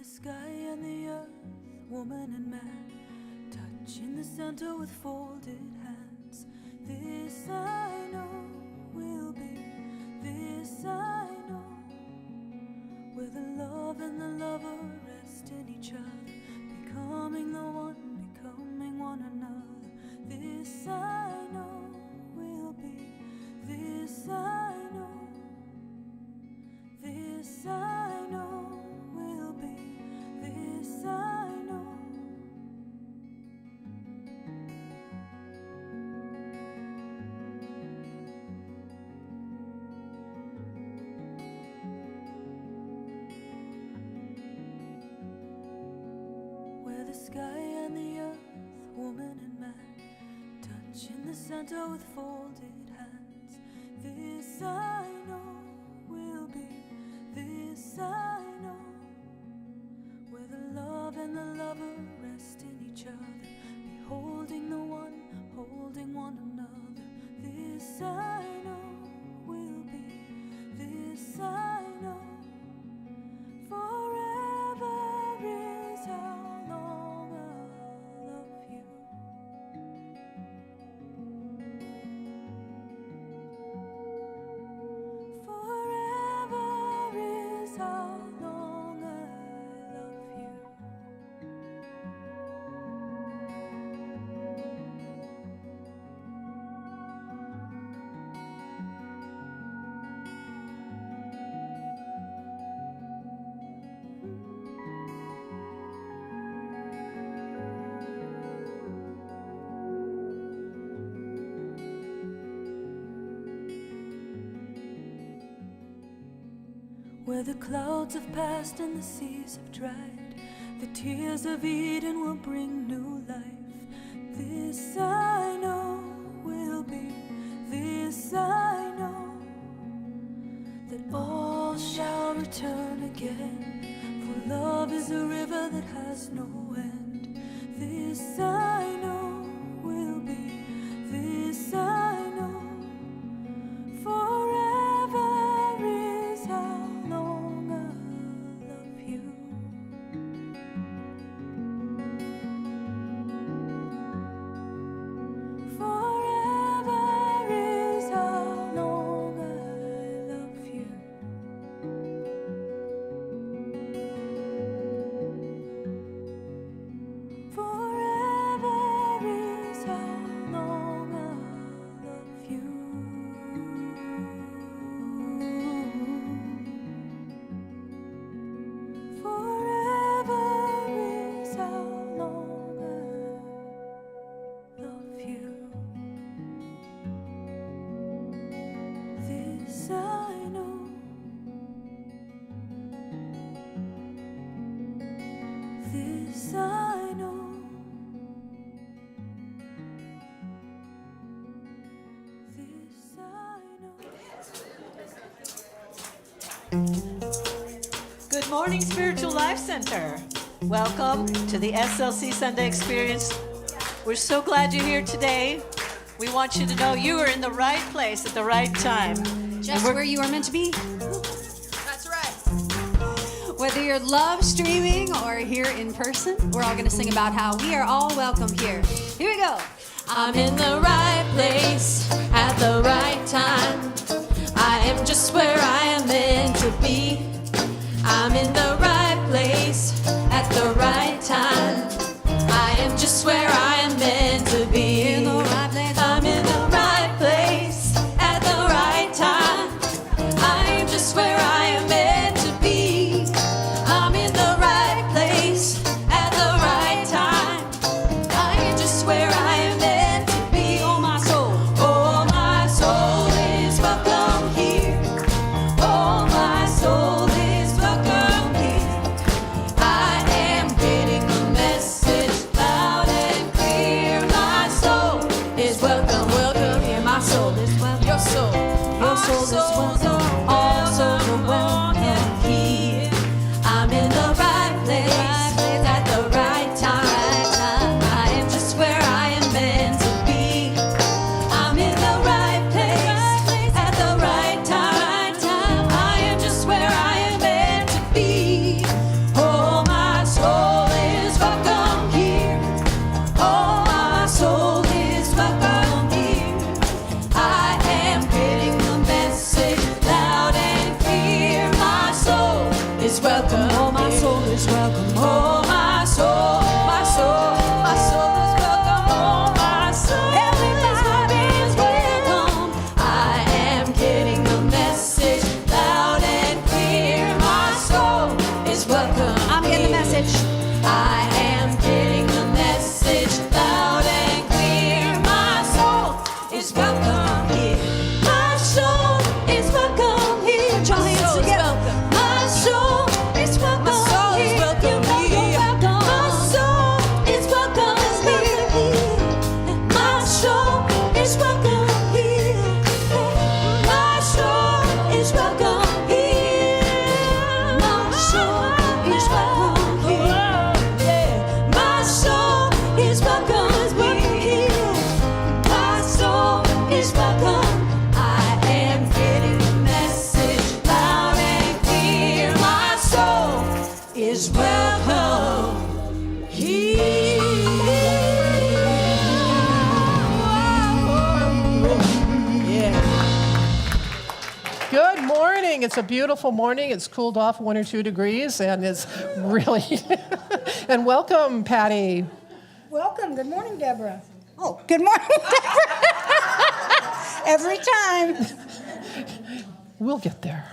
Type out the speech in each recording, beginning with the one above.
sky and the earth, woman and man, touch in the center with folded hands. This I know will be, this I know, where the love and the lover rest in each other, becoming the one, becoming one another. This I know will be, this I know, this I know will be, this I know. Where the sky and the earth, woman and man, touch in the center with folded hands. This I know will be, this I know, where the love and the lover rest in each other, beholding the one, holding one another. This I know will be, this I know, forever is how long I'll love you. where the clouds have passed and the seas have dried. The tears of Eden will bring new life. This I know will be, this I know, that all shall return again. For love is a river that has no end. This I know will be, this I know. Forever is how long I love you. Forever is how long I love you. Forever is how long I love you. Forever is how long I love you. This I know. This I know. This I know. Good morning, Spiritual Life Center. Welcome to the SLC Sunday Experience. We're so glad you're here today. We want you to know you are in the right place at the right time. Just where you are meant to be. That's right. Whether you're live streaming or here in person, we're all going to sing about how we are all welcome here. Here we go. I'm in the right place at the right time. I am just where I am meant to be. I'm in the right place at the right time. I am just where I am meant to be. In the right place. I'm in the right place at the right time. I am just where I am meant to be. I'm in the right place at the right time. I am just where I am meant to be. Oh, my soul. Oh, my soul is welcome here. Oh, my soul is welcome here. I am getting the message loud and clear. My soul is welcome, welcome here. My soul is welcome. Your soul is welcome. All souls are welcome here. I'm in the right place at the right time. I am just where I am meant to be. I'm in the right place at the right time. I am just where I am meant to be. Oh, my soul is welcome here. Oh, my soul is welcome here. I am getting the message loud and clear. My soul is welcome. Oh, my soul is welcome. Oh, my soul, my soul, my soul is welcome. Oh, my soul, everybody is welcome. I am getting the message loud and clear. My soul is welcome. I'm getting the message. I am getting the message loud and clear. My soul is welcome here. My soul is welcome here. Put your hands together. My soul is welcome My soul is here. welcome here. My soul is welcome here. My soul is welcome here. My soul is welcome here. My soul is welcome here. My soul is welcome here. My soul is welcome. I am getting the message loud and clear. My soul is welcome here. Good morning. It's a beautiful morning. It's cooled off 1 or 2 degrees, and it's really. And welcome, Patty. Welcome. Good morning, Deborah. Oh, good morning, Deborah. Every time. We'll get there.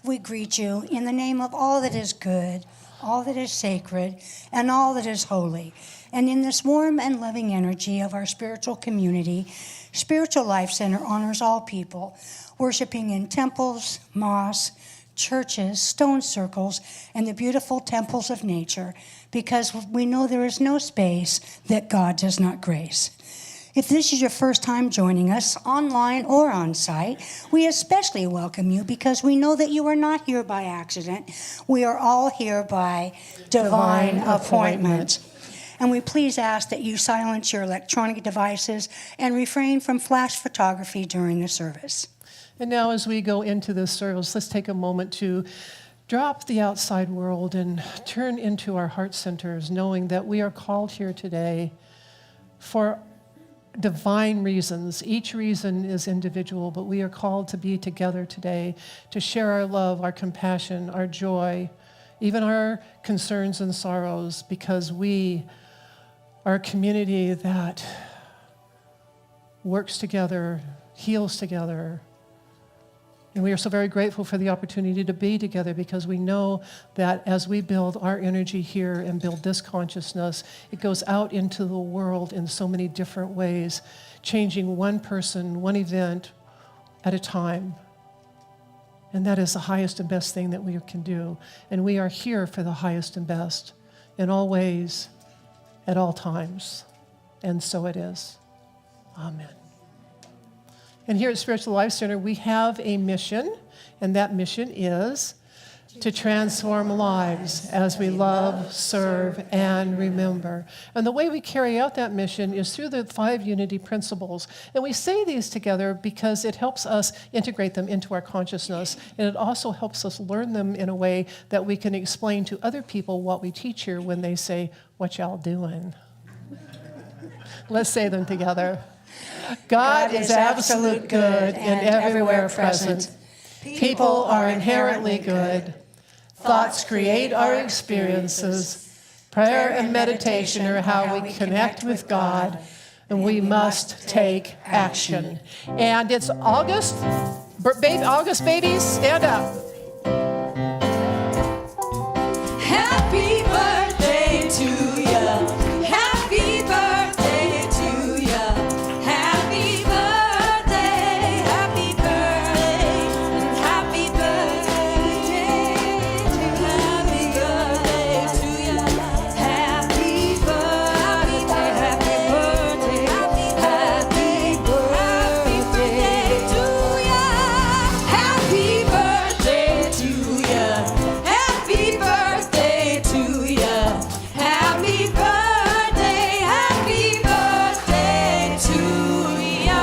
We greet you in the name of all that is good, all that is sacred, and all that is holy. And in this warm and loving energy of our spiritual community, Spiritual Life Center honors all people, worshiping in temples, mosques, churches, stone circles, and the beautiful temples of nature, because we know there is no space that God does not grace. If this is your first time joining us, online or on site, we especially welcome you because we know that you are not here by accident. We are all here by divine appointment. And we please ask that you silence your electronic devices and refrain from flash photography during the service. And now as we go into this service, let's take a moment to drop the outside world and turn into our heart centers, knowing that we are called here today for divine reasons. Each reason is individual, but we are called to be together today to share our love, our compassion, our joy, even our concerns and sorrows, because we are a community that works together, heals together. And we are so very grateful for the opportunity to be together, because we know that as we build our energy here and build this consciousness, it goes out into the world in so many different ways, changing one person, one event at a time. And that is the highest and best thing that we can do. And we are here for the highest and best in all ways, at all times. And so it is. Amen. And here at Spiritual Life Center, we have a mission, and that mission is to transform lives as we love, serve, and remember. And the way we carry out that mission is through the 5 unity principles. And we say these together because it helps us integrate them into our consciousness, and it also helps us learn them in a way that we can explain to other people what we teach here when they say, "What y'all doing?" Let's say them together. God is absolute good and everywhere present. People are inherently good. Thoughts create our experiences. Prayer and meditation are how we connect with God, and we must take action. And it's August. August babies, stand up. Happy birthday to ya. Happy birthday to ya. Happy birthday. Happy birthday. Happy birthday. Happy birthday to ya. Happy birthday. Happy birthday. Happy birthday to ya. Happy birthday to ya. Happy birthday to ya. Happy birthday. Happy birthday to ya.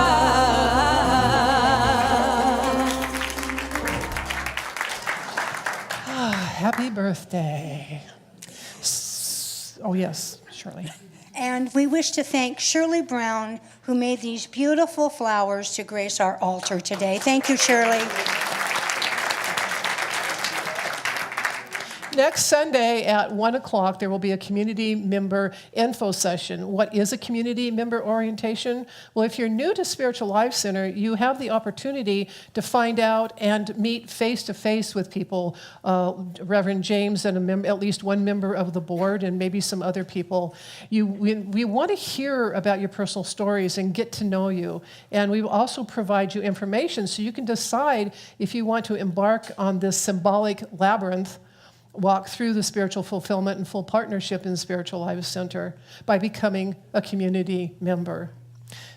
Happy birthday. Oh, yes, Shirley. And we wish to thank Shirley Brown, who made these beautiful flowers to grace our altar today. Thank you, Shirley. Next Sunday at 1 o'clock, there will be a community member info session. What is a community member orientation? Well, if you're new to Spiritual Life Center, you have the opportunity to find out and meet face-to-face with people, Reverend James and at least one member of the board and maybe some other people. We want to hear about your personal stories and get to know you. And we will also provide you information so you can decide if you want to embark on this symbolic labyrinth walk through the spiritual fulfillment and full partnership in Spiritual Life Center by becoming a community member.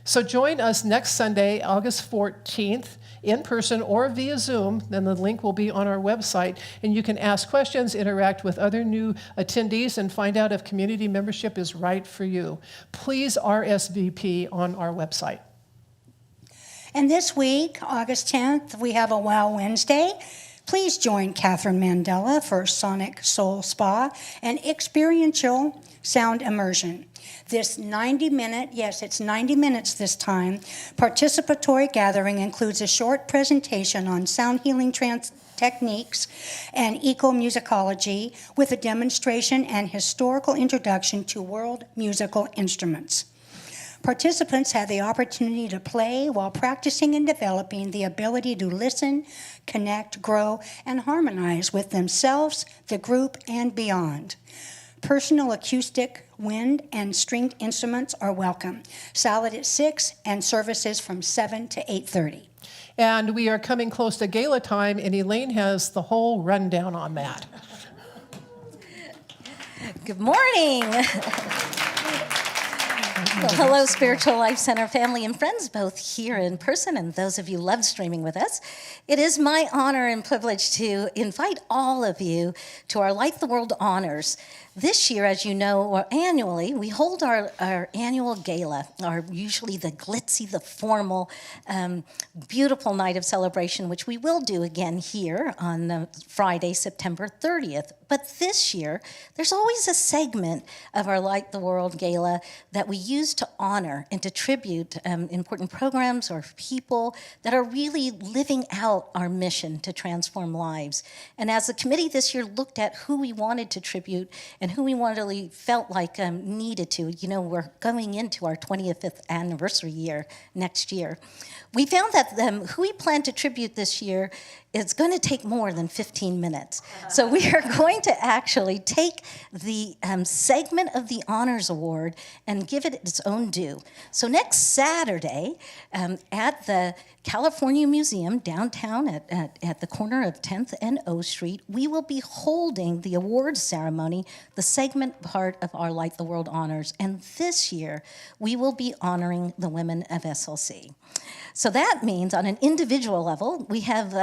So join us next Sunday, August 14th, in person or via Zoom, and the link will be on our website, and you can ask questions, interact with other new attendees, and find out if community membership is right for you. Please RSVP on our website. And this week, August 10th, we have a Wow Wednesday. Please join Catherine Mandela for Sonic Soul Spa and experiential sound immersion. This 90-minute, yes, it's 90 minutes this time, participatory gathering includes a short presentation on sound healing techniques and ecomusicology with a demonstration and historical introduction to world musical instruments. Participants have the opportunity to play while practicing and developing the ability to listen, connect, grow, and harmonize with themselves, the group, and beyond. Personal acoustic, wind, and stringed instruments are welcome. Salad at 6 and services from 7 to 8:30. And we are coming close to gala time, and Elaine has the whole rundown on that. Good morning. Well, hello, Spiritual Life Center family and friends, both here in person and those of you live streaming with us. It is my honor and privilege to invite all of you to our Light the World Honors. This year, as you know, or annually, we hold our annual gala, usually the glitzy, the formal, beautiful night of celebration, which we will do again here on Friday, September 30th. But this year, there's always a segment of our Light the World Gala that we use to honor and to tribute important programs or people that are really living out our mission to transform lives. And as the committee this year looked at who we wanted to tribute and who we really felt like needed to, we're going into our 25th anniversary year next year. We found that who we plan to tribute this year is going to take more than 15 minutes. So we are going to actually take the segment of the Honors Award and give it its own due. So next Saturday at the California Museum downtown at the corner of 10th and O Street, we will be holding the awards ceremony, the segment part of our Light the World Honors. And this year, we will be honoring the women of SLC. So that means on an individual level, we have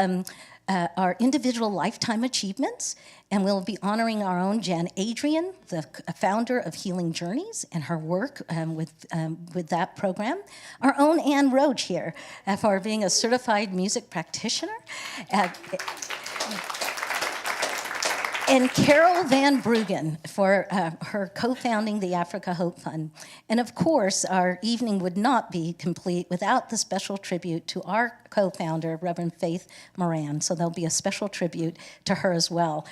our individual lifetime achievements, and we'll be honoring our own Jan Adrian, the founder of Healing Journeys, and her work with that program. Our own Ann Roach here for being a certified music practitioner. And Carol Van Bruggen for her co-founding the Africa Hope Fund. And of course, our evening would not be complete without the special tribute to our co-founder, Reverend Faith Moran. So there'll be a special tribute to her as well.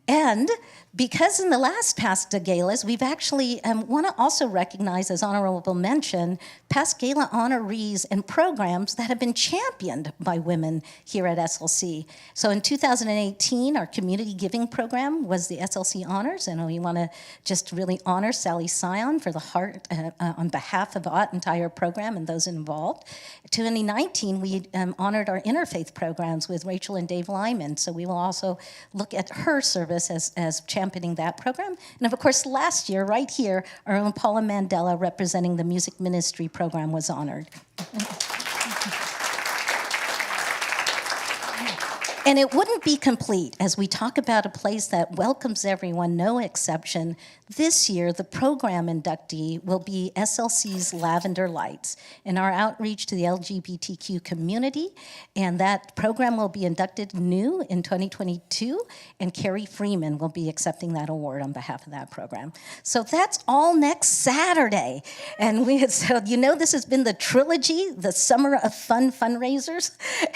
And because in the last past galas, we've actually want to also recognize as honorable mention past gala honorees and programs that have been championed by women here at SLC. So in 2018, our community giving program was the SLC Honors, and we want to just really honor Sally Sion for the heart on behalf of our entire program and those involved. 2019, we honored our interfaith programs with Rachel and Dave Lyman, so we will also look at her service as championing that program. And of course, last year, right here, our own Paula Mandela, representing the music ministry program, was honored. And it wouldn't be complete as we talk about a place that welcomes everyone, no exception. This year, the program inductee will be SLC's Lavender Lights in our outreach to the LGBTQ community. And that program will be inducted new in 2022, and Carrie Freeman will be accepting that award on behalf of that program. So that's all next Saturday. And this has been the trilogy, the Summer of Fun fundraisers,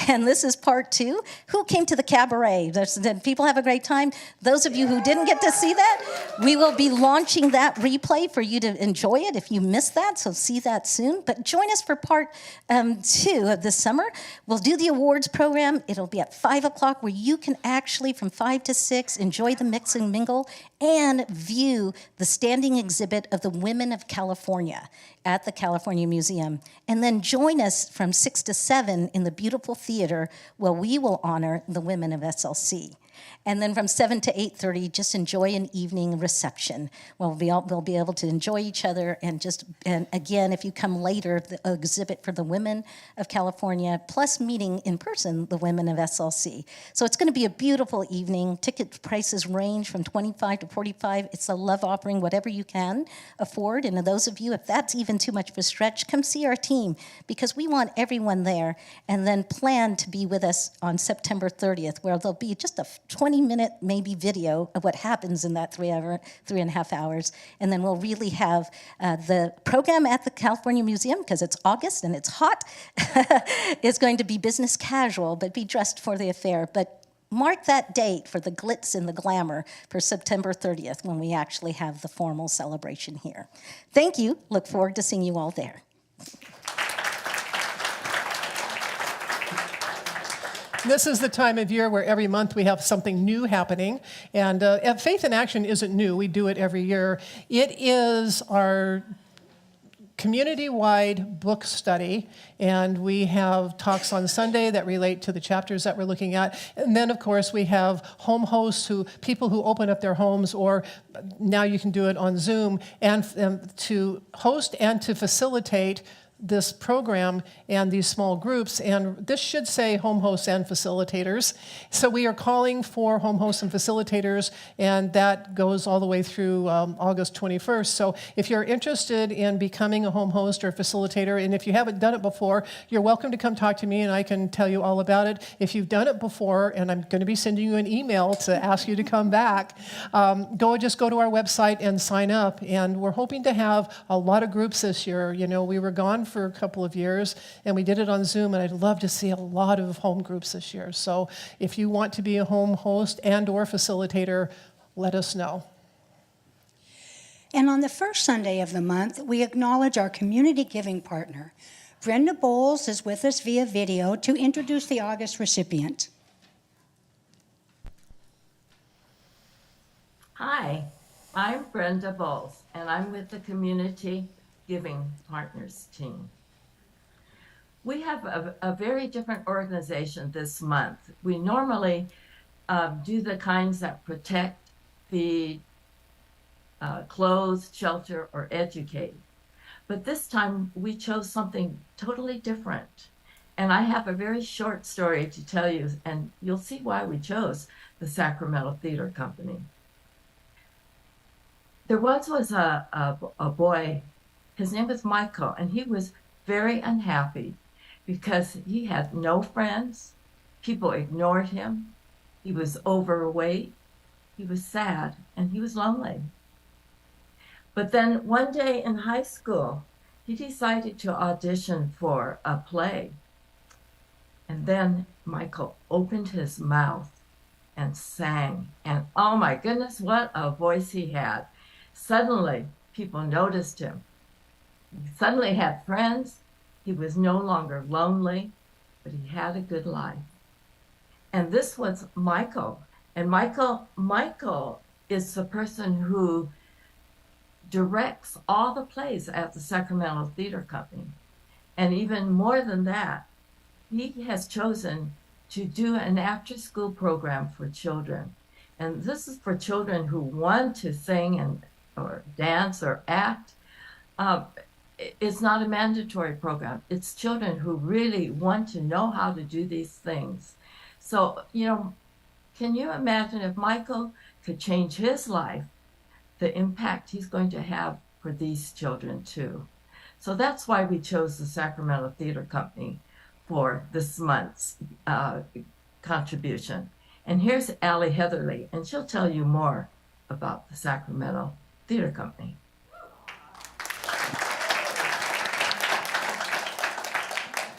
and this is part 2. Who came to the cabaret? Did people have a great time? Those of you who didn't get to see that, we will be launching that replay for you to enjoy it if you missed that, so see that soon. But join us for part 2 of this summer. We'll do the awards program. It'll be at 5 o'clock where you can actually, from 5 to 6, enjoy the mix and mingle and view the standing exhibit of the Women of California at the California Museum. And then join us from 6 to 7 in the beautiful theater where we will honor the women of SLC. And then from 7 to 8:30, just enjoy an evening reception. We'll be able to enjoy each other, and again, if you come later, the exhibit for the women of California, plus meeting in person the women of SLC. So it's going to be a beautiful evening. Ticket prices range from $25 to $45. It's a love offering, whatever you can afford. And those of you, if that's even too much of a stretch, come see our team, because we want everyone there. And then plan to be with us on September 30th, where there'll be just a 20-minute maybe video of what happens in that 3.5 hours. And then we'll really have the program at the California Museum, because it's August and it's hot. It's going to be business casual, but be dressed for the affair. But mark that date for the glitz and the glamour for September 30th, when we actually have the formal celebration here. Thank you. Look forward to seeing you all there. This is the time of year where every month we have something new happening. And Faith in Action isn't new. We do it every year. It is our community-wide book study, and we have talks on Sunday that relate to the chapters that we're looking at. And then, of course, we have home hosts, people who open up their homes, or now you can do it on Zoom, and to host and to facilitate this program and these small groups, and this should say home hosts and facilitators. So we are calling for home hosts and facilitators, and that goes all the way through August 21st. So if you're interested in becoming a home host or facilitator, and if you haven't done it before, you're welcome to come talk to me and I can tell you all about it. If you've done it before, and I'm going to be sending you an email to ask you to come back, just go to our website and sign up. And we're hoping to have a lot of groups this year. You know, we were gone for a couple of years, and we did it on Zoom, and I'd love to see a lot of home groups this year. So if you want to be a home host and or facilitator, let us know. And on the first Sunday of the month, we acknowledge our community giving partner. Brenda Bowles is with us via video to introduce the August recipient. Hi, I'm Brenda Bowles, and I'm with the Community Giving Partners team. We have a very different organization this month. We normally do the kinds that protect, feed, clothe, shelter, or educate. But this time we chose something totally different. And I have a very short story to tell you, and you'll see why we chose the Sacramento Theater Company. There was a boy, his name was Michael, and he was very unhappy because he had no friends. People ignored him. He was overweight. He was sad, and he was lonely. But then one day in high school, he decided to audition for a play. And then Michael opened his mouth and sang. And oh my goodness, what a voice he had. Suddenly, people noticed him. He suddenly had friends. He was no longer lonely, but he had a good life. And this was Michael. And Michael is the person who directs all the plays at the Sacramento Theater Company. And even more than that, he has chosen to do an after-school program for children. And this is for children who want to sing or dance or act. It's not a mandatory program. It's children who really want to know how to do these things. So, can you imagine if Michael could change his life, the impact he's going to have for these children too? So that's why we chose the Sacramento Theater Company for this month's contribution. And here's Allie Heatherly, and she'll tell you more about the Sacramento Theater Company.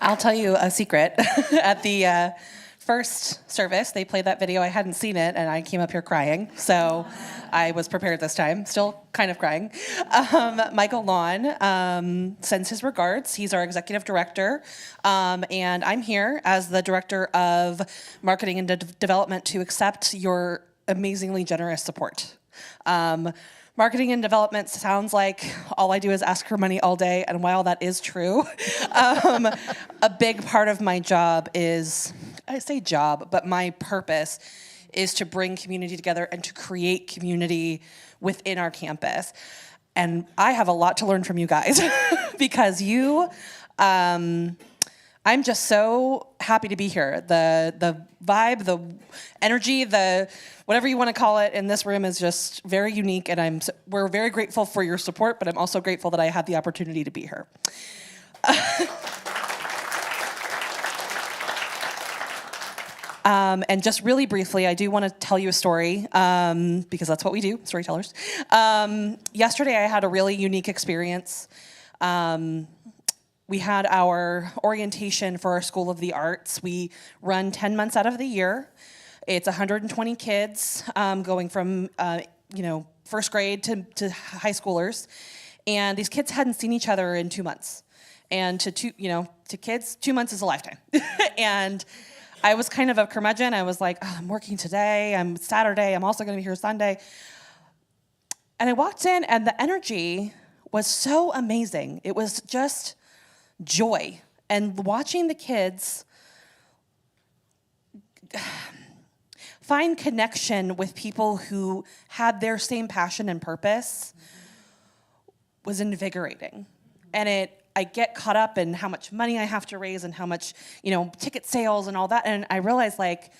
I'll tell you a secret. At the first service, they played that video. I hadn't seen it, and I came up here crying. So I was prepared this time, still kind of crying. Michael Lawn sends his regards. He's our executive director. And I'm here as the director of marketing and development to accept your amazingly generous support. Marketing and development sounds like all I do is ask for money all day, and while that is true, a big part of my job is, I say job, but my purpose is to bring community together and to create community within our campus. And I have a lot to learn from you guys because I'm just so happy to be here. The vibe, the energy, the whatever you want to call it in this room is just very unique, and we're very grateful for your support, but I'm also grateful that I had the opportunity to be here. And just really briefly, I do want to tell you a story because that's what we do, storytellers. Yesterday, I had a really unique experience. We had our orientation for our School of the Arts. We run 10 months out of the year. It's 120 kids going from first grade to high schoolers, and these kids hadn't seen each other in 2 months. And to kids, 2 months is a lifetime. And I was kind of a curmudgeon. I was like, oh, I'm working today, I'm Saturday, I'm also going to be here Sunday. And I walked in, and the energy was so amazing. It was just joy. And watching the kids find connection with people who had their same passion and purpose was invigorating. And I get caught up in how much money I have to raise and how much, ticket sales and all that. And I realized, like,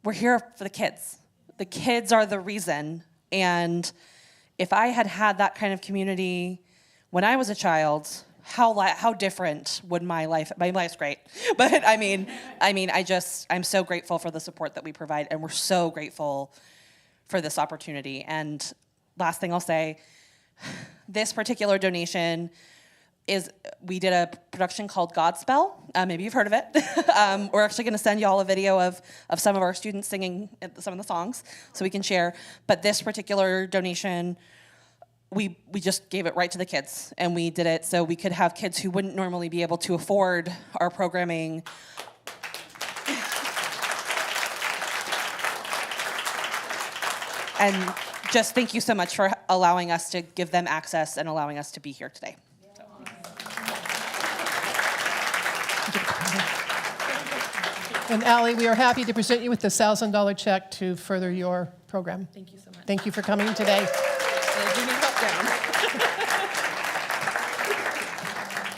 we're here for the kids. The kids are the reason. And if I had had that kind of community when I was a child, how different would my life? My life's great, but I'm so grateful for the support that we provide, and we're so grateful for this opportunity. And last thing I'll say, this particular donation we did a production called Godspell. Maybe you've heard of it. We're actually going to send you all a video of some of our students singing some of the songs so we can share. But this particular donation, we just gave it right to the kids, and we did it so we could have kids who wouldn't normally be able to afford our programming. And just thank you so much for allowing us to give them access and allowing us to be here today. And Allie, we are happy to present you with the $1,000 check to further your program. Thank you so much. Thank you for coming today. I do need help down.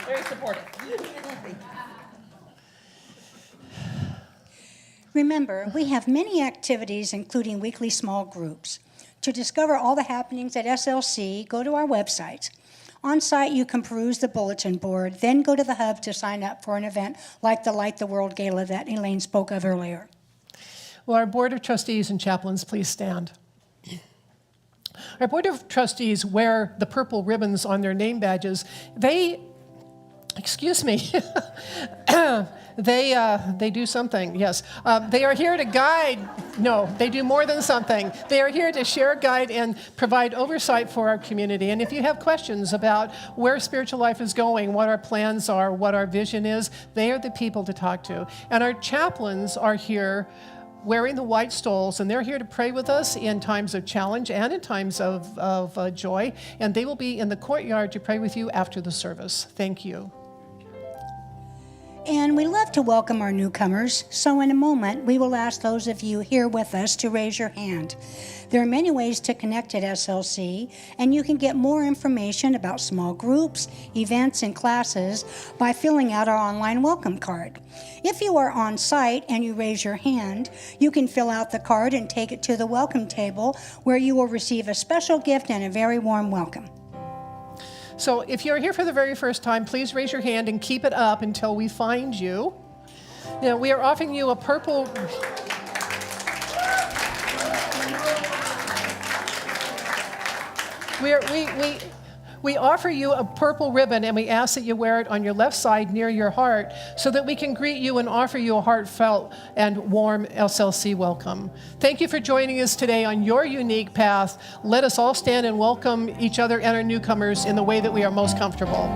Very supportive. Remember, we have many activities, including weekly small groups. To discover all the happenings at SLC, go to our website. On site, you can peruse the bulletin board, then go to the hub to sign up for an event like the Light the World Gala that Elaine spoke of earlier. Will our Board of Trustees and chaplains please stand? Our Board of Trustees wear the purple ribbons on their name badges. They do something, yes. They are here to guide. No, they do more than something. They are here to share, guide, and provide oversight for our community. And if you have questions about where spiritual life is going, what our plans are, what our vision is, they are the people to talk to. And our chaplains are here wearing the white stoles, and they're here to pray with us in times of challenge and in times of joy. And they will be in the courtyard to pray with you after the service. Thank you. And we love to welcome our newcomers, so in a moment, we will ask those of you here with us to raise your hand. There are many ways to connect at SLC, and you can get more information about small groups, events, and classes by filling out our online welcome card. If you are on site and you raise your hand, you can fill out the card and take it to the welcome table, where you will receive a special gift and a very warm welcome. So if you're here for the very first time, please raise your hand and keep it up until we find you. Now, we are offering you a purple... We offer you a purple ribbon, and we ask that you wear it on your left side near your heart so that we can greet you and offer you a heartfelt and warm SLC welcome. Thank you for joining us today on your unique path. Let us all stand and welcome each other and our newcomers in the way that we are most comfortable.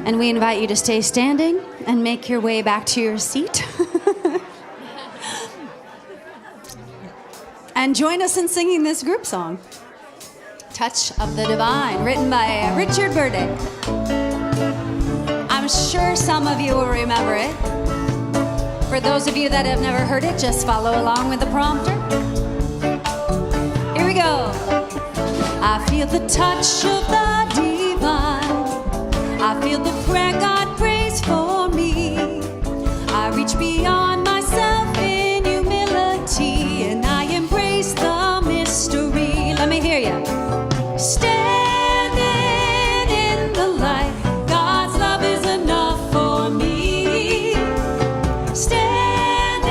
And we invite you to stay standing and make your way back to your seat. And join us in singing this group song, Touch of the Divine, written by Richard Burdick. I'm sure some of you will remember it. For those of you that have never heard it, just follow along with the prompter. Here we go. I feel the touch of the divine. I feel the prayer God prays for me. I reach beyond myself in humility, and I embrace the mystery. Let me hear you. Standing in the light, God's love is enough for me. Standing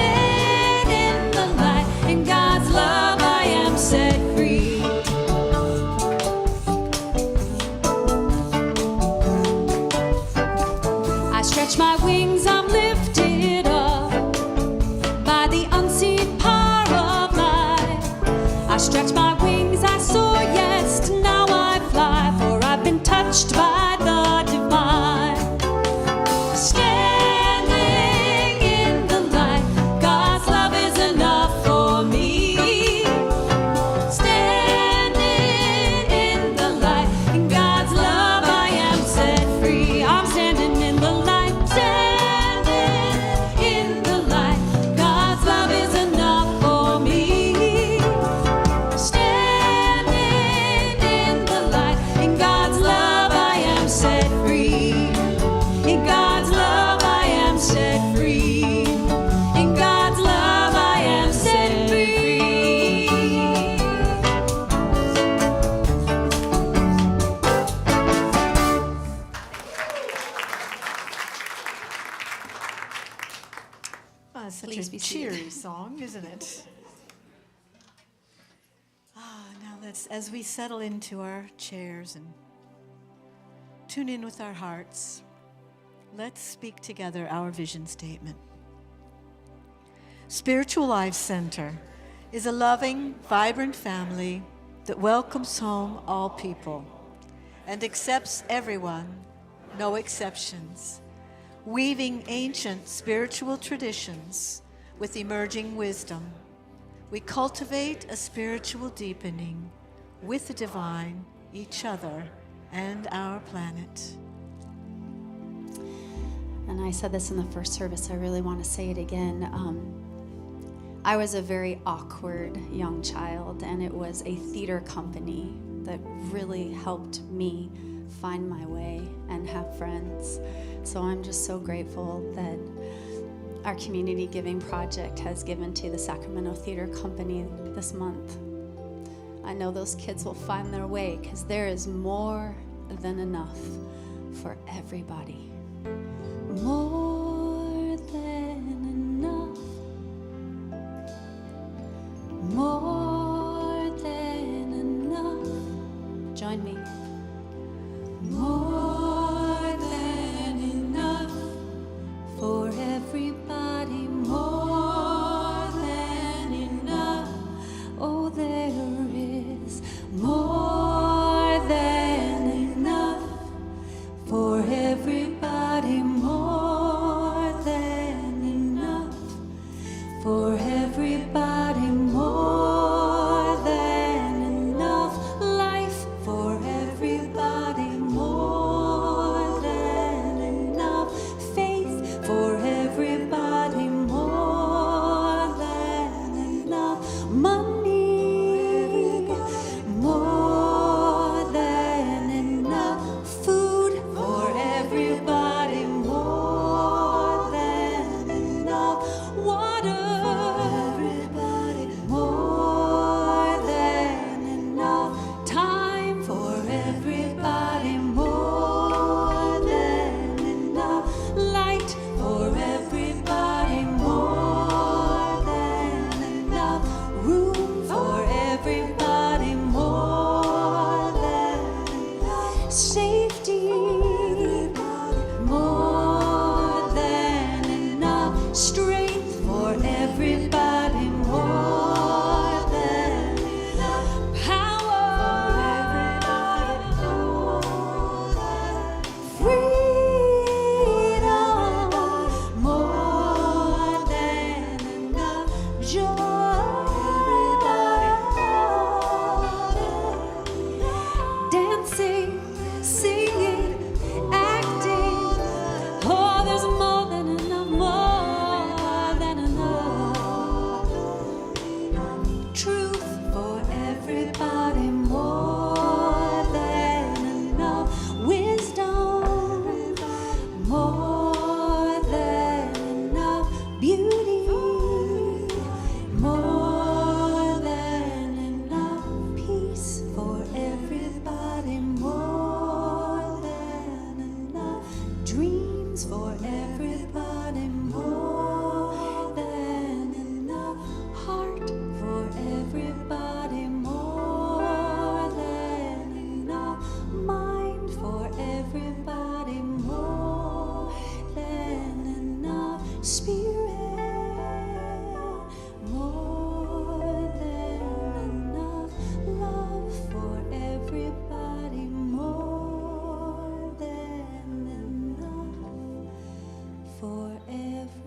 in the light, in God's love I am set free. I stretch my wings, I'm lifted up by the unseen power of life. I stretch my wings, I soar, yes, now I fly, for I've been touched by the divine. Standing in the light, God's love is enough for me. Standing in the light, in God's love I am set free. I'm standing in the light, standing in the light, God's love is enough for me. Standing in the light, in God's love I am set free. In God's love I am set free. In God's love I am set free. Oh, it's such Please a be seated. cheery song, isn't it? Now let's, as we settle into our chairs and tune in with our hearts, let's speak together our vision statement. Spiritual Life Center is a loving, vibrant family that welcomes home all people and accepts everyone, no exceptions, weaving ancient spiritual traditions with emerging wisdom. We cultivate a spiritual deepening with the divine, each other, and our planet. And I said this in the first service, I really want to say it again. I was a very awkward young child, and it was a theater company that really helped me find my way and have friends. So I'm just so grateful that our community giving project has given to the Sacramento Theater Company this month. I know those kids will find their way, because there is more than enough for everybody. More than enough. More than enough. Join me. More than enough for everybody. More than enough. Oh, there is more than enough for everybody. More than enough for everybody. More than enough. Life for everybody. More than enough. Faith for everybody. More than enough. Money. More than enough. Food for everybody. More than enough. Water for everybody. More than enough. Time for everybody. More than enough. Light for everybody. More than enough. Room for everybody. More than enough. Safety. More than enough. Strength for everybody. More than enough. Power for everybody. More than freedom. More than enough. Joy. Dancing, singing, acting. Oh, there's more than enough. More beauty, more than enough peace for everybody, more than enough dreams for everybody, more than enough heart for everybody, more than enough mind for everybody, more than enough spirit, more than enough love for everybody, more than enough for everybody.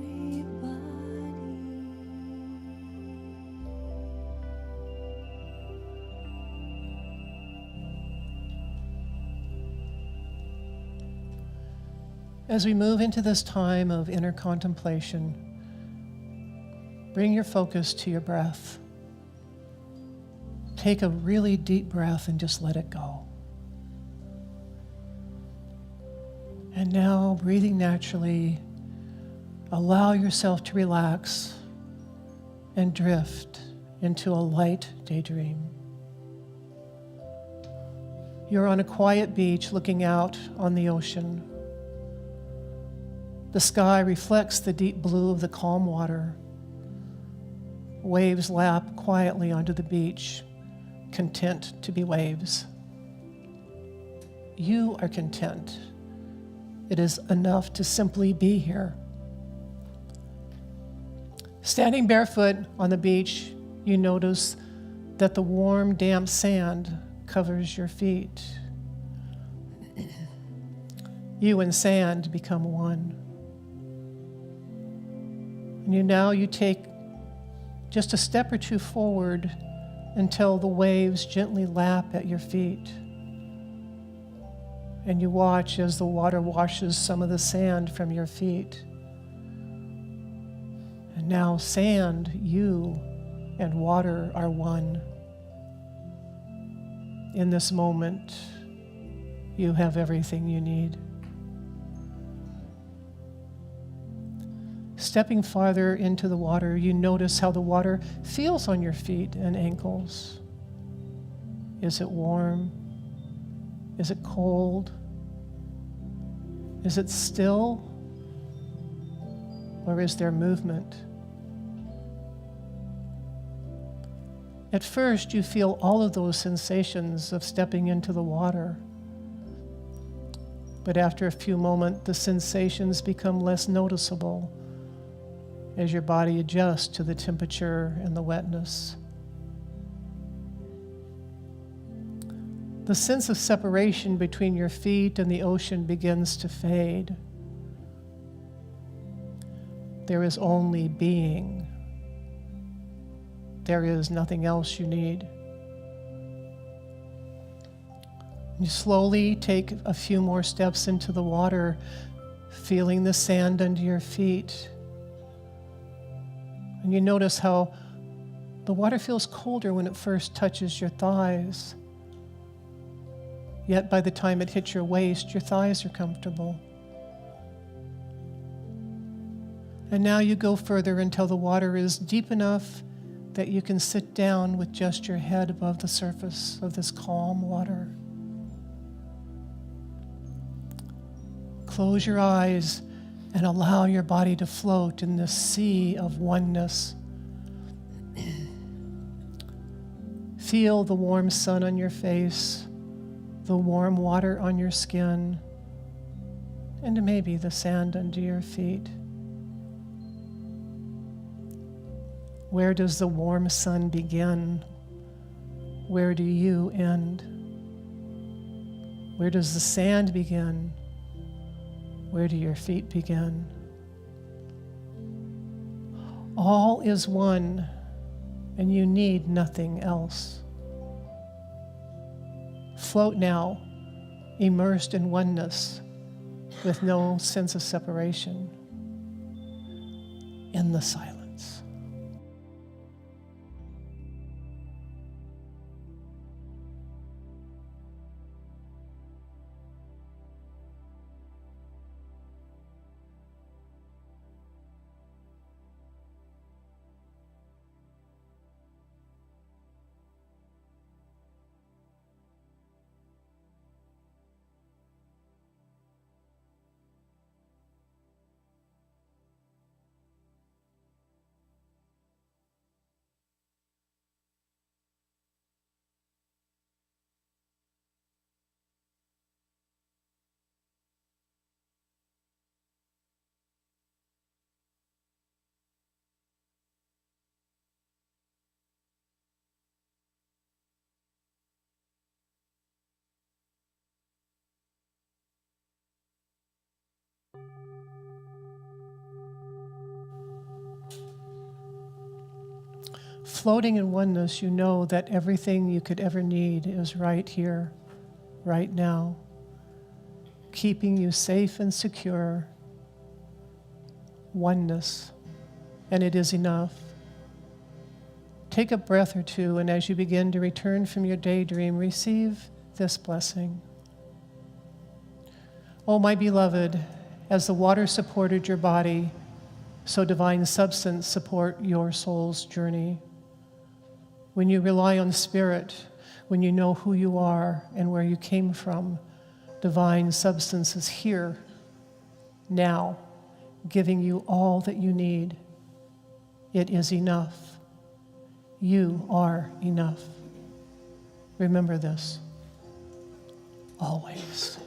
As we move into this time of inner contemplation, bring your focus to your breath. Take a really deep breath and just let it go. And now, breathing naturally, allow yourself to relax and drift into a light daydream. You're on a quiet beach looking out on the ocean. The sky reflects the deep blue of the calm water. Waves lap quietly onto the beach, content to be waves. You are content. It is enough to simply be here. Standing barefoot on the beach, you notice that the warm, damp sand covers your feet. You and sand become one. And you take just a step or two forward until the waves gently lap at your feet. And you watch as the water washes some of the sand from your feet. And now sand, you, and water are one. In this moment, you have everything you need. Stepping farther into the water, you notice how the water feels on your feet and ankles. Is it warm? Is it cold? Is it still? Or is there movement? At first, you feel all of those sensations of stepping into the water. But after a few moments, the sensations become less noticeable as your body adjusts to the temperature and the wetness. The sense of separation between your feet and the ocean begins to fade. There is only being. There is nothing else you need. You slowly take a few more steps into the water, feeling the sand under your feet. And you notice how the water feels colder when it first touches your thighs. Yet by the time it hits your waist, your thighs are comfortable. And now you go further until the water is deep enough that you can sit down with just your head above the surface of this calm water. Close your eyes and allow your body to float in this sea of oneness. Feel the warm sun on your face, the warm water on your skin, and maybe the sand under your feet. Where does the warm sun begin? Where do you end? Where does the sand begin? Where do your feet begin? All is one, and you need nothing else. Float now, immersed in oneness, with no sense of separation, in the silence. floating in oneness, you know that everything you could ever need is right here, right now, keeping you safe and secure. Oneness, and it is enough. Take a breath or two, and as you begin to return from your daydream, receive this blessing. Oh, my beloved, as the water supported your body, so divine substance support your soul's journey. When you rely on spirit, when you know who you are and where you came from, divine substance is here, now, giving you all that you need. It is enough. You are enough. Remember this, always.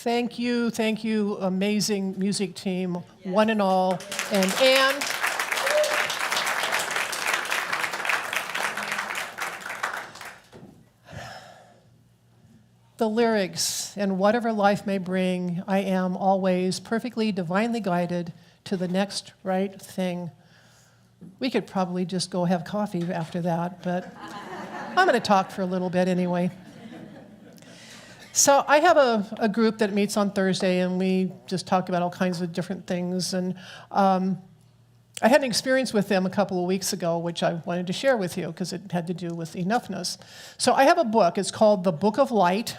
Thank you, amazing music team, one and all. And Anne. The lyrics, and whatever life may bring, I am always perfectly divinely guided to the next right thing. We could probably just go have coffee after that, but I'm going to talk for a little bit anyway. So I have a group that meets on Thursday, and we just talk about all kinds of different things. And I had an experience with them a couple of weeks ago, which I wanted to share with you because it had to do with enoughness. So I have a book. It's called The Book of Light.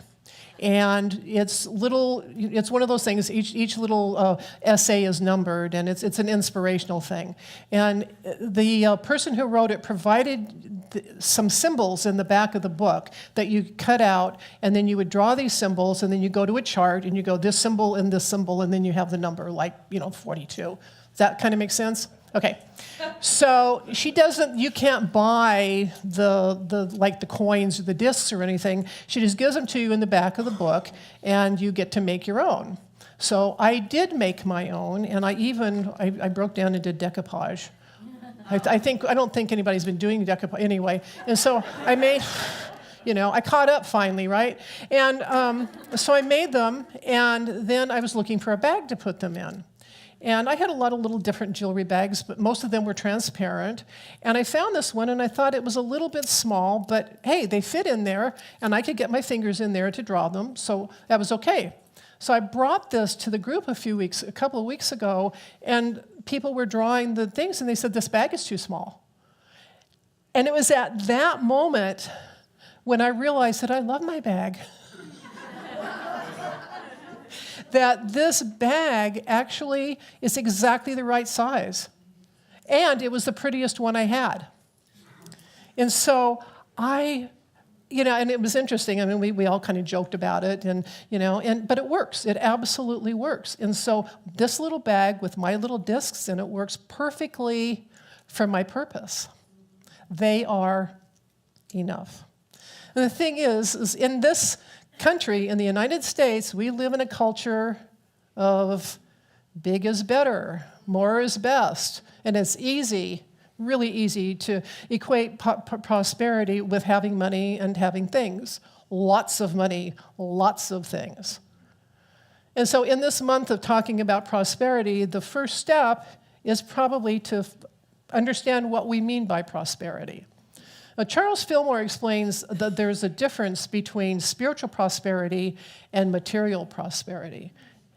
And it's one of those things, each little essay is numbered, and it's an inspirational thing. And the person who wrote it provided some symbols in the back of the book that you cut out, and then you would draw these symbols, and then you go to a chart, and you go this symbol, and then you have the number, 42. Does that kind of make sense? Okay, so you can't buy the coins or the discs or anything. She just gives them to you in the back of the book, and you get to make your own. So I did make my own, and I broke down and did decoupage. I don't think anybody's been doing decoupage anyway. And so I made, I caught up finally, right? And so I made them, and then I was looking for a bag to put them in. And I had a lot of little different jewelry bags, but most of them were transparent. And I found this one, and I thought it was a little bit small, but hey, they fit in there, and I could get my fingers in there to draw them, so that was okay. So I brought this to the group a couple of weeks ago, and people were drawing the things, and they said, this bag is too small. And it was at that moment when I realized that I love my bag. That this bag actually is exactly the right size. And it was the prettiest one I had. And so and it was interesting. I mean, we all kind of joked about it, but it works. It absolutely works. And so this little bag with my little discs in it works perfectly for my purpose. They are enough. And the thing is in this country, in the United States, we live in a culture of big is better, more is best, and it's really easy to equate prosperity with having money and having things. Lots of money, lots of things. And so in this month of talking about prosperity, the first step is probably to understand what we mean by prosperity. Charles Fillmore explains that there's a difference between spiritual prosperity and material prosperity.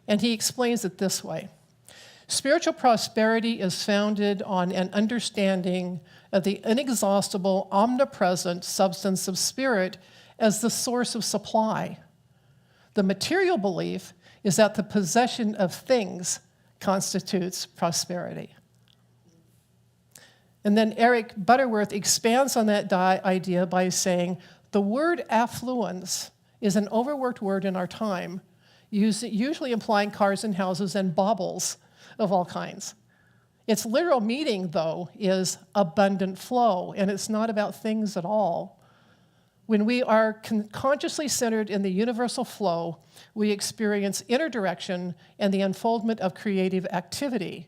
And he explains it this way. Spiritual prosperity is founded on an understanding of the inexhaustible, omnipresent substance of spirit as the source of supply. The material belief is that the possession of things constitutes prosperity. And then Eric Butterworth expands on that idea by saying, the word affluence is an overworked word in our time, usually implying cars and houses and baubles of all kinds. Its literal meaning, though, is abundant flow, and it's not about things at all. When we are consciously centered in the universal flow, we experience inner direction and the unfoldment of creative activity.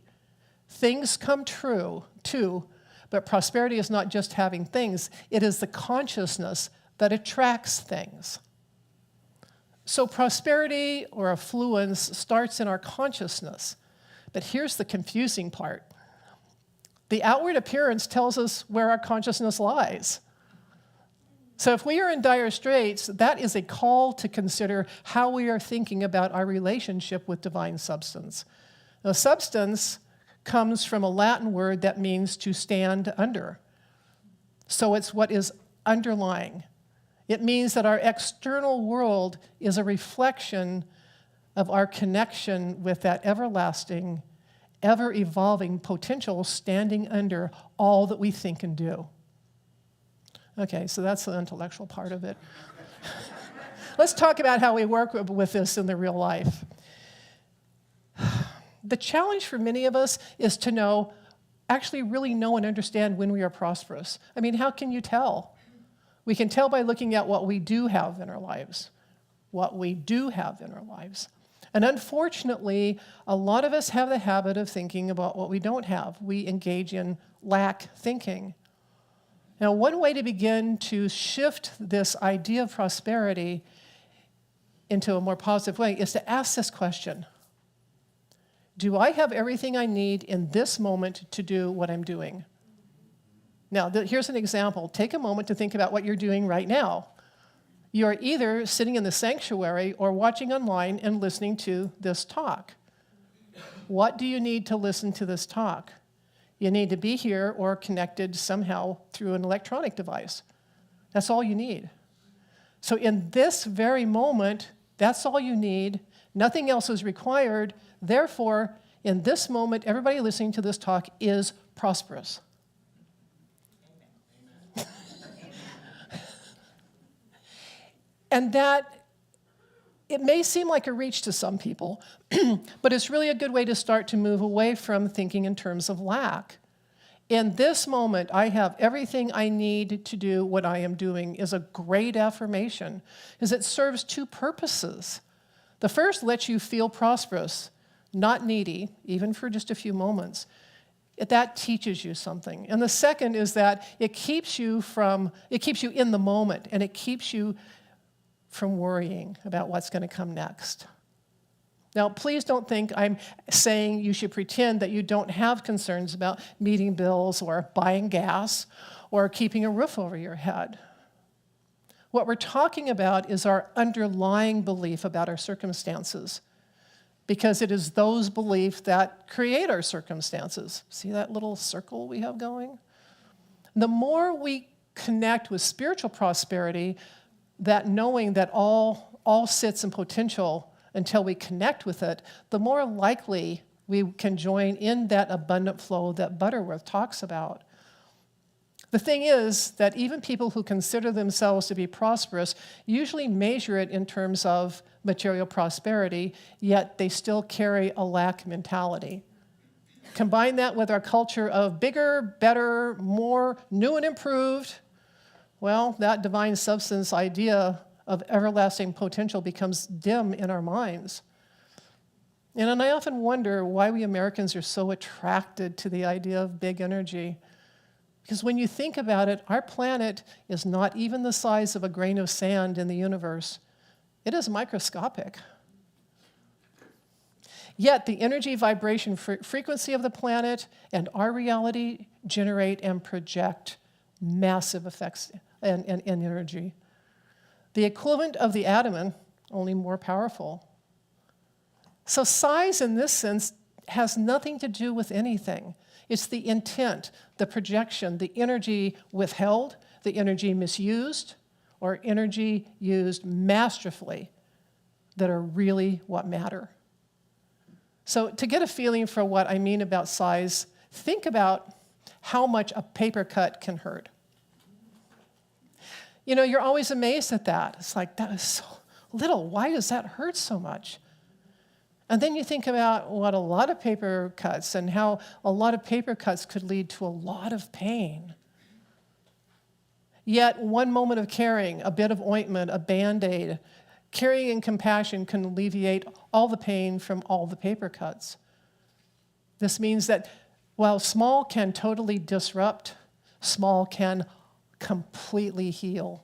Things come true, too, but prosperity is not just having things, it is the consciousness that attracts things. So prosperity or affluence starts in our consciousness. But here's the confusing part. The outward appearance tells us where our consciousness lies. So if we are in dire straits, that is a call to consider how we are thinking about our relationship with divine substance. Now, substance comes from a Latin word that means to stand under. So it's what is underlying. It means that our external world is a reflection of our connection with that everlasting, ever-evolving potential standing under all that we think and do. Okay, so that's the intellectual part of it. Let's talk about how we work with this in the real life. The challenge for many of us is to really know and understand when we are prosperous. I mean, how can you tell? We can tell by looking at what we do have in our lives. What we do have in our lives. And unfortunately, a lot of us have the habit of thinking about what we don't have. We engage in lack thinking. Now, one way to begin to shift this idea of prosperity into a more positive way is to ask this question. Do I have everything I need in this moment to do what I'm doing? Now, here's an example. Take a moment to think about what you're doing right now. You're either sitting in the sanctuary or watching online and listening to this talk. What do you need to listen to this talk? You need to be here or connected somehow through an electronic device. That's all you need. So in this very moment, that's all you need. Nothing else is required. Therefore, in this moment, everybody listening to this talk is prosperous. And that, it may seem like a reach to some people, but it's really a good way to start to move away from thinking in terms of lack. In this moment, I have everything I need to do what I am doing is a great affirmation, because it serves two purposes. The first lets you feel prosperous, not needy, even for just a few moments. That teaches you something. And the second is that it keeps you in the moment, and it keeps you from worrying about what's going to come next. Now, please don't think I'm saying you should pretend that you don't have concerns about meeting bills or buying gas or keeping a roof over your head. What we're talking about is our underlying belief about our circumstances, because it is those beliefs that create our circumstances. See that little circle we have going? The more we connect with spiritual prosperity, that knowing that all sits in potential until we connect with it, the more likely we can join in that abundant flow that Butterworth talks about. The thing is that even people who consider themselves to be prosperous usually measure it in terms of material prosperity, yet they still carry a lack mentality. Combine that with our culture of bigger, better, more, new and improved, well, that divine substance idea of everlasting potential becomes dim in our minds. And I often wonder why we Americans are so attracted to the idea of big energy. Because when you think about it, our planet is not even the size of a grain of sand in the universe. It is microscopic. Yet the energy, vibration, frequency of the planet and our reality generate and project massive effects and energy. The equivalent of the atom, only more powerful. So size in this sense has nothing to do with anything. It's the intent, the projection, the energy withheld, the energy misused, or energy used masterfully that are really what matter. So to get a feeling for what I mean about size, think about how much a paper cut can hurt. You know, you're always amazed at that. It's like, that is so little. Why does that hurt so much? And then you think about what a lot of paper cuts and how a lot of paper cuts could lead to a lot of pain. Yet one moment of caring, a bit of ointment, a Band-Aid, caring and compassion can alleviate all the pain from all the paper cuts. This means that while small can totally disrupt, small can completely heal.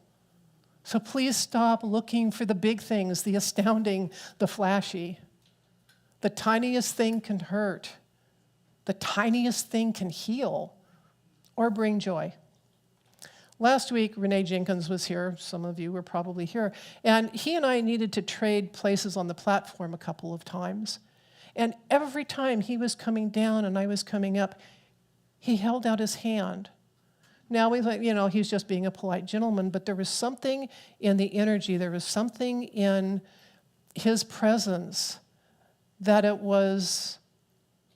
So please stop looking for the big things, the astounding, the flashy. The tiniest thing can hurt. The tiniest thing can heal or bring joy. Last week, Renee Jenkins was here. Some of you were probably here. And he and I needed to trade places on the platform a couple of times. And every time he was coming down and I was coming up, he held out his hand. Now, we thought, you know, he's just being a polite gentleman, but there was something in the energy, there was something in his presence that it was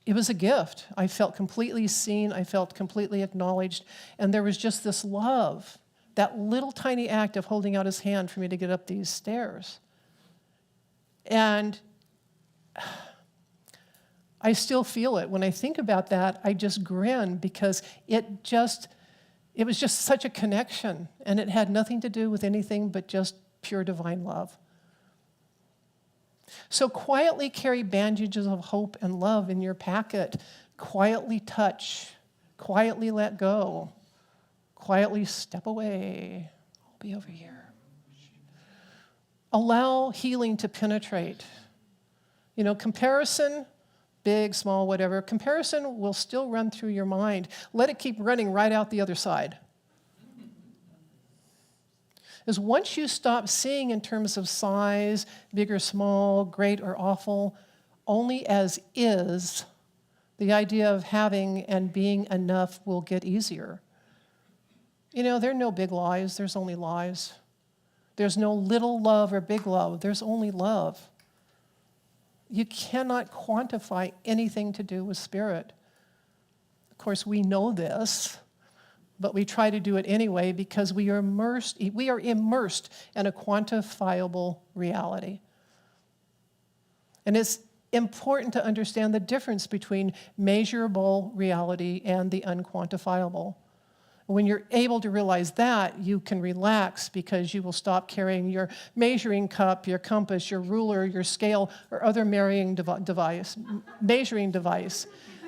a gift. I felt completely seen, I felt completely acknowledged, and there was just this love, that little tiny act of holding out his hand for me to get up these stairs. And I still feel it. When I think about that, I just grin because it was just such a connection, and it had nothing to do with anything but just pure divine love. So quietly carry bandages of hope and love in your packet. Quietly touch. Quietly let go. Quietly step away. I'll be over here. Allow healing to penetrate. Comparison, big, small, whatever, comparison will still run through your mind. Let it keep running right out the other side. Because once you stop seeing in terms of size, big or small, great or awful, only as is, the idea of having and being enough will get easier. There are no big lies, there's only lies. There's no little love or big love, there's only love. You cannot quantify anything to do with spirit. Of course, we know this, but we try to do it anyway because we are immersed in a quantifiable reality. And it's important to understand the difference between measurable reality and the unquantifiable. When you're able to realize that, you can relax because you will stop carrying your measuring cup, your compass, your ruler, your scale, or other measuring device.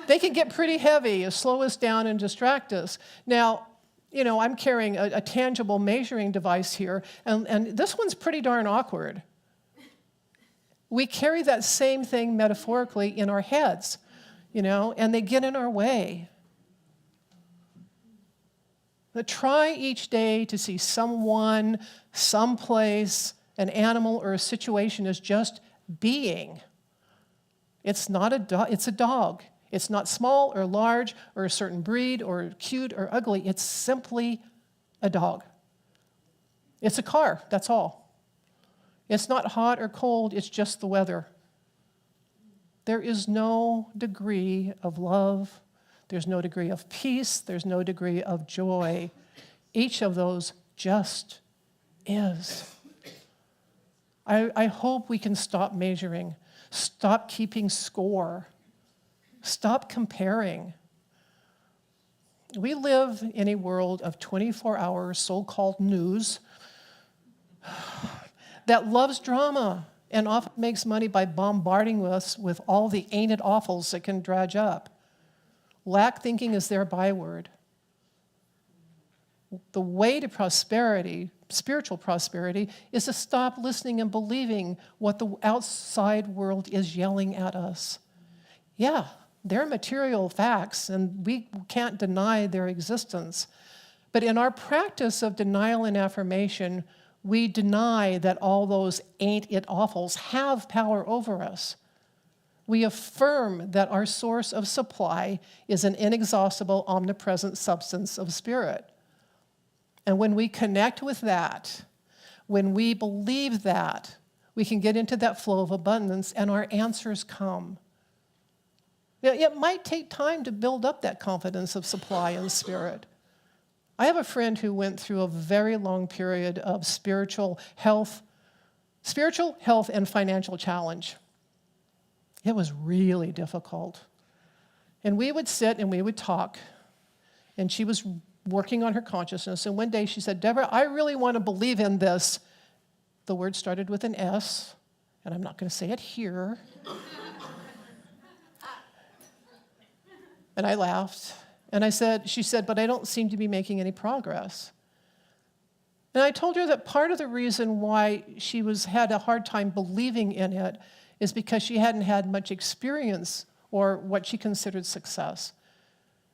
They can get pretty heavy, slow us down and distract us. Now, I'm carrying a tangible measuring device here, and this one's pretty darn awkward. We carry that same thing metaphorically in our heads, and they get in our way. But try each day to see someone, someplace, an animal, or a situation as just being. It's not a dog, it's a dog. It's not small or large or a certain breed or cute or ugly. It's simply a dog. It's a car, that's all. It's not hot or cold, it's just the weather. There is no degree of love. There's no degree of peace. There's no degree of joy. Each of those just is. I hope we can stop measuring, stop keeping score, stop comparing. We live in a world of 24-hour so-called news that loves drama and often makes money by bombarding us with all the ain't it awfuls it can dredge up. Lack thinking is their byword. The way to prosperity, spiritual prosperity, is to stop listening and believing what the outside world is yelling at us. Yeah, they're material facts, and we can't deny their existence. But in our practice of denial and affirmation, we deny that all those ain't it awfuls have power over us. We affirm that our source of supply is an inexhaustible, omnipresent substance of spirit. And when we connect with that, when we believe that, we can get into that flow of abundance and our answers come. Now, it might take time to build up that confidence of supply in spirit. I have a friend who went through a very long period of spiritual health and financial challenge. It was really difficult. And we would sit and we would talk, and she was working on her consciousness. And one day she said, Deborah, I really want to believe in this. The word started with an S, and I'm not going to say it here. And I laughed. And she said, but I don't seem to be making any progress. And I told her that part of the reason why she had a hard time believing in it is because she hadn't had much experience or what she considered success.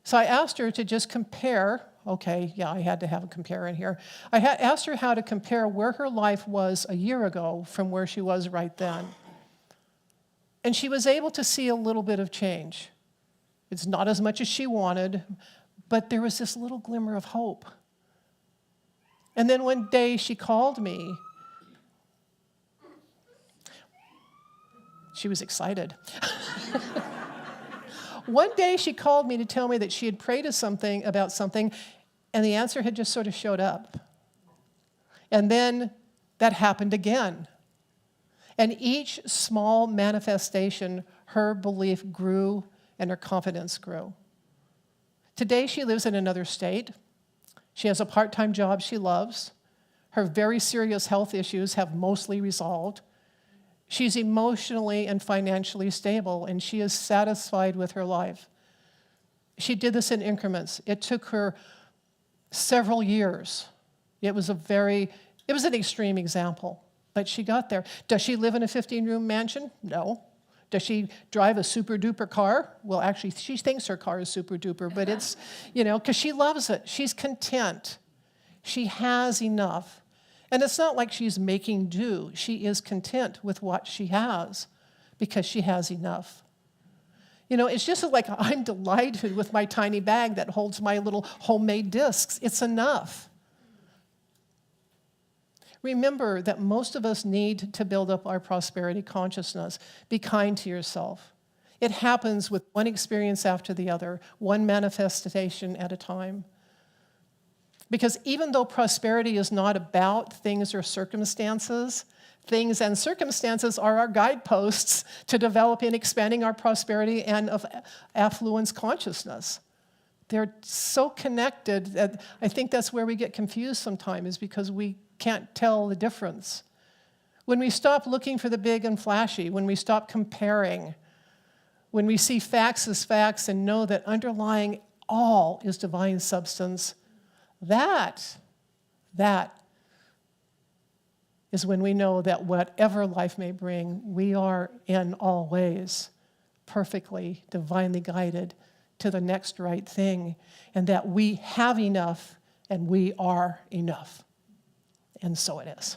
So I asked her to just compare. Okay, yeah, I had to have a compare in here. I asked her how to compare where her life was a year ago from where she was right then. And she was able to see a little bit of change. It's not as much as she wanted, but there was this little glimmer of hope. And then one day she called me. She was excited. One day she called me to tell me that she had prayed about something, and the answer had just sort of showed up. And then that happened again. And each small manifestation, her belief grew and her confidence grew. Today she lives in another state. She has a part-time job she loves. Her very serious health issues have mostly resolved. She's emotionally and financially stable, and she is satisfied with her life. She did this in increments. It took her several years. It was an extreme example, but she got there. Does she live in a 15-room mansion? No. Does she drive a super duper car? Well, actually, she thinks her car is super duper, but it's, because she loves it. She's content. She has enough. And it's not like she's making do. She is content with what she has because she has enough. It's just like I'm delighted with my tiny bag that holds my little homemade discs. It's enough. Remember that most of us need to build up our prosperity consciousness. Be kind to yourself. It happens with one experience after the other, one manifestation at a time. Because even though prosperity is not about things or circumstances, things and circumstances are our guideposts to developing and expanding our prosperity and of affluence consciousness. They're so connected that I think that's where we get confused sometimes, is because we can't tell the difference. When we stop looking for the big and flashy, when we stop comparing, when we see facts as facts and know that underlying all is divine substance, that is when we know that whatever life may bring, we are in all ways perfectly, divinely guided to the next right thing, and that we have enough and we are enough. And so it is.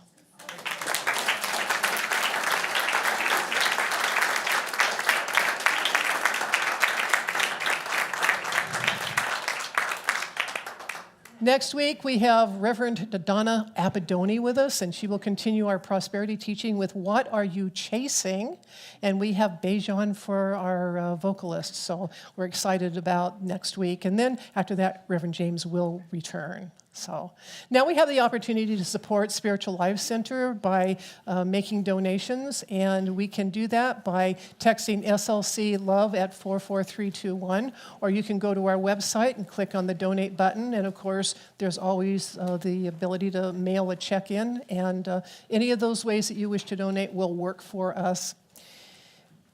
Next week, we have Reverend Donna Abadoni with us, and she will continue our prosperity teaching with What Are You Chasing? And we have Bejan for our vocalist, so we're excited about next week. And then after that, Reverend James will return. So now we have the opportunity to support Spiritual Life Center by making donations, and we can do that by texting SLC Love at 44321, or you can go to our website and click on the donate button, and of course there's always the ability to mail a check in, and any of those ways that you wish to donate will work for us.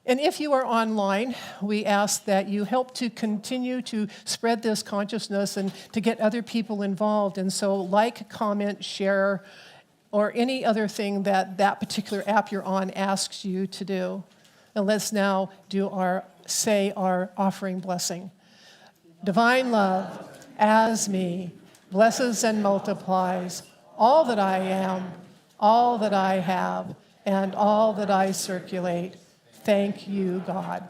And if you are online, we ask that you help to continue to spread this consciousness and to get other people involved. And so like, comment, share, or any other thing that that particular app you're on asks you to do. And let's now do our offering blessing. Divine love, as me, blesses and multiplies all that I am, all that I have, and all that I circulate. Thank you, God.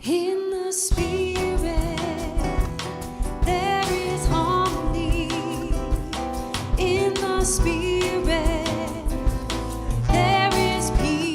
In the spirit, there is harmony. In the spirit, there is peace.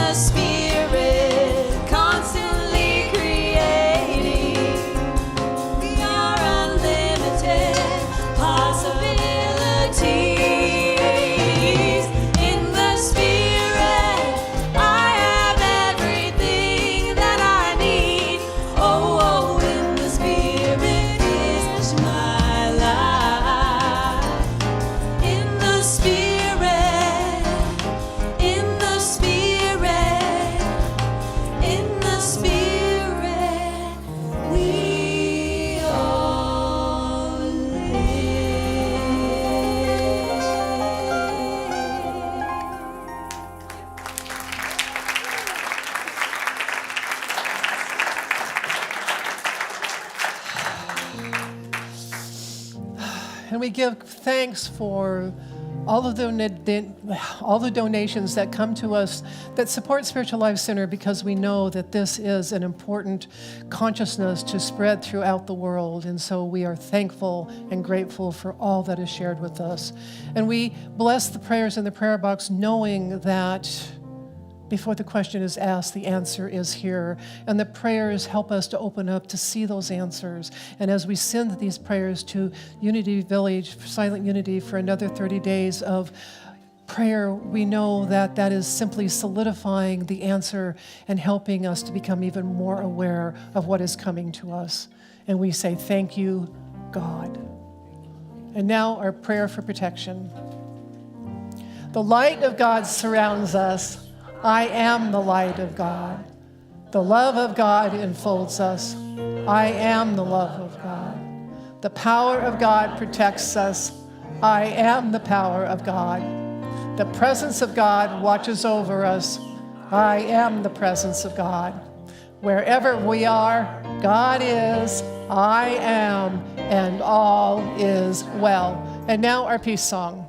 the Spirit, constantly creating. We are unlimited possibilities. In the Spirit, I have everything that I need. Oh, in the Spirit is my life. In the Spirit, in the Spirit, in the Spirit, we all live. And we give thanks for all of the donations that come to us that support Spiritual Life Center, because we know that this is an important consciousness to spread throughout the world. And so we are thankful and grateful for all that is shared with us. And we bless the prayers in the prayer box, knowing that before the question is asked, the answer is here. And the prayers help us to open up to see those answers. And as we send these prayers to Unity Village, Silent Unity, for another 30 days of prayer, we know that that is simply solidifying the answer and helping us to become even more aware of what is coming to us. And we say, thank you, God. And now our prayer for protection. The light of God surrounds us. I am the light of God. The love of God enfolds us. I am the love of God. The power of God protects us. I am the power of God. The presence of God watches over us. I am the presence of God. Wherever we are, God is, I am, and all is well. And now our peace song.